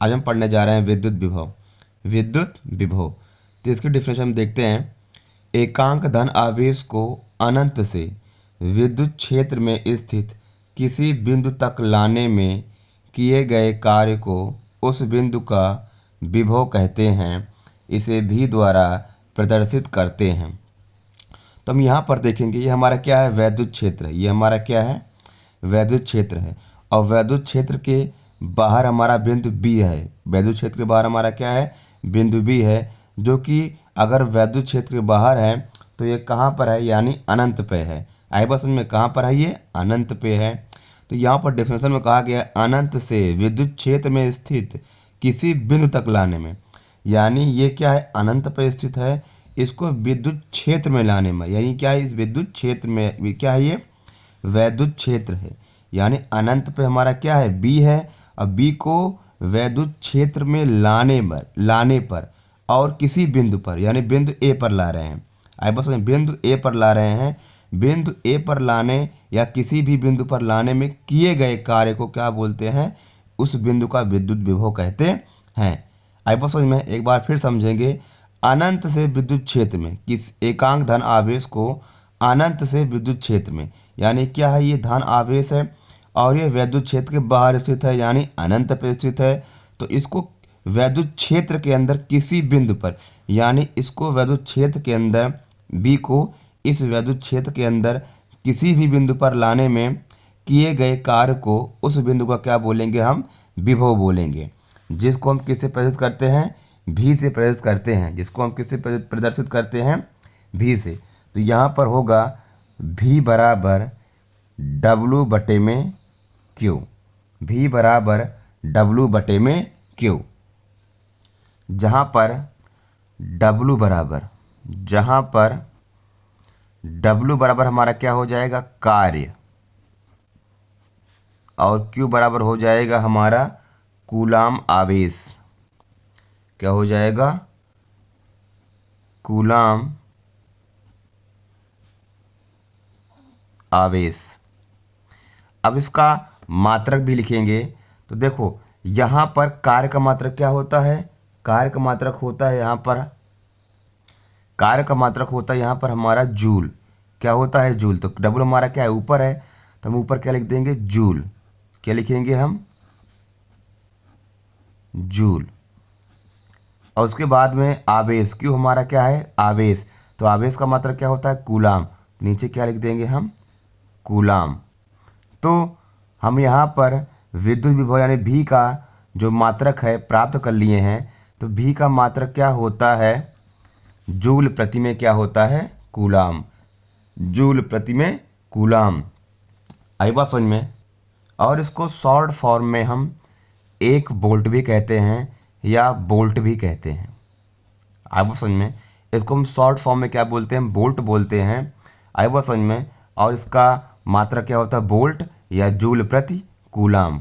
आज हम पढ़ने जा रहे हैं विद्युत विभव। विद्युत विभव, तो इसकी डिफिनेशन हम देखते हैं। एकांक धन आवेश को अनंत से विद्युत क्षेत्र में स्थित किसी बिंदु तक लाने में किए गए कार्य को उस बिंदु का विभव कहते हैं। इसे भी द्वारा प्रदर्शित करते हैं। तो हम यहाँ पर देखेंगे, ये हमारा क्या है, वैद्युत क्षेत्र है। ये हमारा क्या है, वैद्युत क्षेत्र है। और वैद्युत क्षेत्र के बाहर हमारा बिंदु बी है। वैद्युत क्षेत्र के बाहर हमारा क्या है, बिंदु बी है, जो कि अगर वैद्युत क्षेत्र के बाहर है तो ये कहाँ पर है, यानी अनंत पे है। आई बस में कहाँ पर है, ये अनंत पे है। तो यहाँ पर डेफिनेशन में कहा गया है अनंत से विद्युत क्षेत्र में स्थित किसी बिंदु तक लाने में, यानी ये क्या है, अनंत पे स्थित है, इसको विद्युत क्षेत्र में लाने में, यानी क्या है, इस विद्युत क्षेत्र में क्या है, ये वैद्युत क्षेत्र है। यानी अनंत पे हमारा क्या है, बी है, और बी को वैद्युत क्षेत्र में लाने पर और किसी बिंदु पर, यानी बिंदु ए पर ला रहे हैं। आई बस बिंदु ए पर ला रहे हैं। बिंदु ए पर लाने या किसी भी बिंदु पर लाने में किए गए कार्य को क्या बोलते हैं, उस बिंदु का विद्युत विभव कहते हैं। आई बस में एक बार फिर समझेंगे। अनंत से विद्युत क्षेत्र में किस एकांक धन आवेश को अनंत से विद्युत क्षेत्र में, यानी क्या है, ये धन आवेश है और ये वैद्युत क्षेत्र के बाहर स्थित है, यानी अनंत पे स्थित है। तो इसको वैद्युत क्षेत्र के अंदर किसी बिंदु पर, यानी इसको वैद्युत क्षेत्र के अंदर बी को इस वैद्युत क्षेत्र के अंदर किसी भी बिंदु पर लाने में किए गए कार्य को उस बिंदु का क्या बोलेंगे, हम विभव बोलेंगे। जिसको हम किससे प्रदर्शित करते हैं, भी से प्रदर्शित करते हैं। जिसको हम किससे प्रदर्शित करते हैं, भी से। तो यहाँ पर होगा भी बराबर डब्लू बटे में क्यू। भी बराबर डब्लू बटे में क्यू, जहाँ पर डब्लू बराबर हमारा क्या हो जाएगा, कार्य, और क्यू बराबर हो जाएगा हमारा कूलाम आवेश। क्या हो जाएगा, कूलाम आवेश। अब इसका मात्रक भी लिखेंगे। तो देखो यहाँ पर कार्य का मात्रक क्या होता है, कार्य का मात्रक होता है यहाँ पर, कार्य का मात्रक होता है यहाँ पर हमारा जूल। क्या होता है, जूल। तो डब्ल्यू हमारा क्या है, ऊपर है, तो हम ऊपर क्या लिख देंगे, जूल। क्या लिखेंगे हम, जूल। और उसके बाद में आवेश, क्यों हमारा क्या है, आवेश। तो आवेश का मात्रक क्या होता है, कूलाम। नीचे क्या लिख देंगे हम, कूलाम। तो हम यहाँ पर विद्युत विभव यानी भी का जो मात्रक है प्राप्त कर लिए हैं। तो भी का मात्रक क्या होता है, जूल प्रति में क्या होता है, कूलाम। जूल प्रति में कूलाम। आई बात समझ में। और इसको शॉर्ट फॉर्म में हम 1 वोल्ट भी कहते हैं या वोल्ट भी कहते हैं। आई बात समझ में। इसको हम शॉर्ट फॉर्म में क्या बोलते हैं, वोल्ट बोलते हैं। आई बात समझ में। और इसका मात्रक क्या होता है, वोल्ट या जूल प्रति कूलाम।